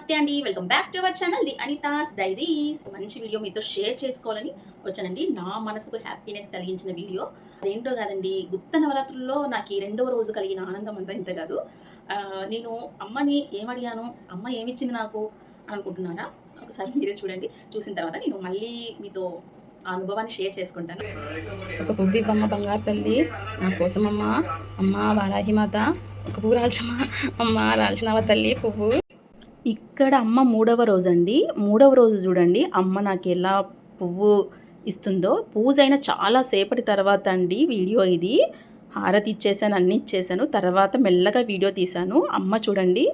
నమస్తే అండి, welcome back to our channel the Anita's diaries. మంచి వీడియో మీతో షేర్ చేసుకోవాలని వచ్చానండి. నా మనసుకు హ్యాపీనెస్ కలిగించిన వీడియో అదేంటో కాదండి. గుప్త నవరాత్రుల్లో నాకు ఈ రెండవ రోజు కలిగిన ఆనందం అంతా ఇంత కాదు. నేను అమ్మని ఏమడిగాను, అమ్మ ఏమిచ్చింది నాకు అనుకుంటున్నారా? ఒకసారి మీరే చూడండి. చూసిన తర్వాత నేను మళ్ళీ మీతో ఆ అనుభవాన్ని షేర్ చేసుకుంటాను. ఒక పువ్వు ఇవ్వమ్మ బంగారు తల్లి నా కోసం అమ్మ వారాహి మాత ఒక పువ్వు రాల్చమ్మ అమ్మ రాల్చినవ తల్లి పువ్వు. ఇక్కడ అమ్మ మూడవ రోజు అండి. మూడవ రోజు చూడండి అమ్మ నాకు ఎలా పువ్వు ఇస్తుందో. పూజ అయిన చాలా సేపటి తర్వాత అండి వీడియో ఇది. హారతి ఇచ్చేసాను, అన్నీ ఇచ్చేసాను. తర్వాత మెల్లగా వీడియో తీశాను. అమ్మ చూడండి,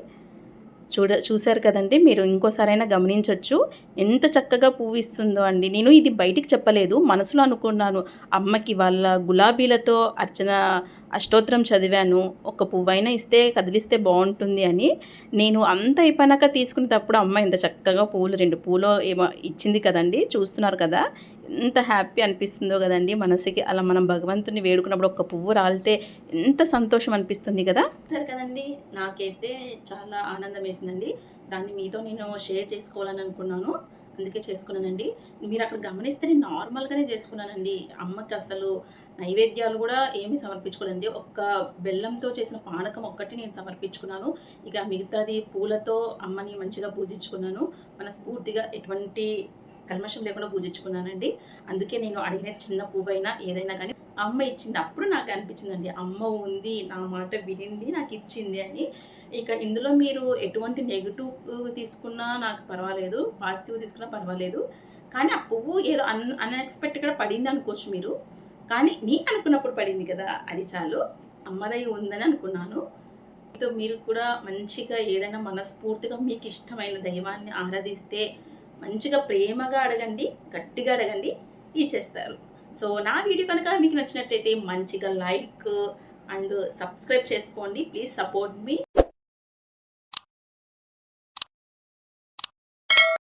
చూశారు కదండి. మీరు ఇంకోసారైనా గమనించవచ్చు ఎంత చక్కగా పువ్వు ఇస్తుందో అండి. నేను ఇది బయటికి చెప్పలేదు, మనసులో అనుకున్నాను. అమ్మకి వాళ్ళ గులాబీలతో అష్టోత్తరం చదివాను, ఒక పువ్వైనా ఇస్తే కదిలిస్తే బాగుంటుంది అని. నేను అంత అయిపోయినాక తీసుకునేటప్పుడు అమ్మ ఎంత చక్కగా పువ్వులు 2 పూలు ఏమో ఇచ్చింది కదండి. చూస్తున్నారు కదా ఎంత హ్యాపీ అనిపిస్తుందో కదండి మనసుకి. అలా మనం భగవంతుని వేడుకున్నప్పుడు ఒక పువ్వు రాలితే ఎంత సంతోషం అనిపిస్తుంది కదా. సరే కదండి, నాకైతే చాలా ఆనందం వేసిందండి. దాన్ని మీతో నేను షేర్ చేసుకోవాలని అనుకున్నాను, అందుకే చేసుకున్నానండి. మీరు అక్కడ గమనిస్తే నేను నార్మల్గానే చేసుకున్నానండి. అమ్మకి అసలు నైవేద్యాలు కూడా ఏమీ సమర్పించుకోలేదండి. ఒక్క బెల్లంతో చేసిన పానకం ఒక్కటి నేను సమర్పించుకున్నాను. ఇక మిగతాది పూలతో అమ్మని మంచిగా పూజించుకున్నాను. మనస్ఫూర్తిగా ఎటువంటి కల్మషం లేకుండా పూజించుకున్నానండి. అందుకే నేను అడిగిన చిన్న పువ్వైనా ఏదైనా కానీ అమ్మ ఇచ్చింది. అప్పుడు నాకు అనిపించిందండి, అమ్మ ఉంది, నా మాట వినింది, నాకు ఇచ్చింది అని. ఇక ఇందులో మీరు ఎటువంటి నెగిటివ్ తీసుకున్నా నాకు పర్వాలేదు, పాజిటివ్ తీసుకున్నా పర్వాలేదు. కానీ ఆ పువ్వు ఏదో అన్ఎక్స్పెక్టెడ్గా పడింది అనుకోవచ్చు మీరు. కానీ నేను అనుకున్నప్పుడు పడింది కదా, అది చాలు. అమ్మదై ఉందని అనుకున్నాను. మీరు కూడా మంచిగా ఏదైనా మనస్ఫూర్తిగా మీకు ఇష్టమైన దైవాన్ని ఆరాధిస్తే మంచిగా ప్రేమగా అడగండి, గట్టిగా అడగండి, ఇచ్చేస్తారు. సో నా వీడియో కనుక మీకు నచ్చినట్టయితే మంచిగా లైక్ అండ్ సబ్స్క్రైబ్ చేసుకోండి. Please support me.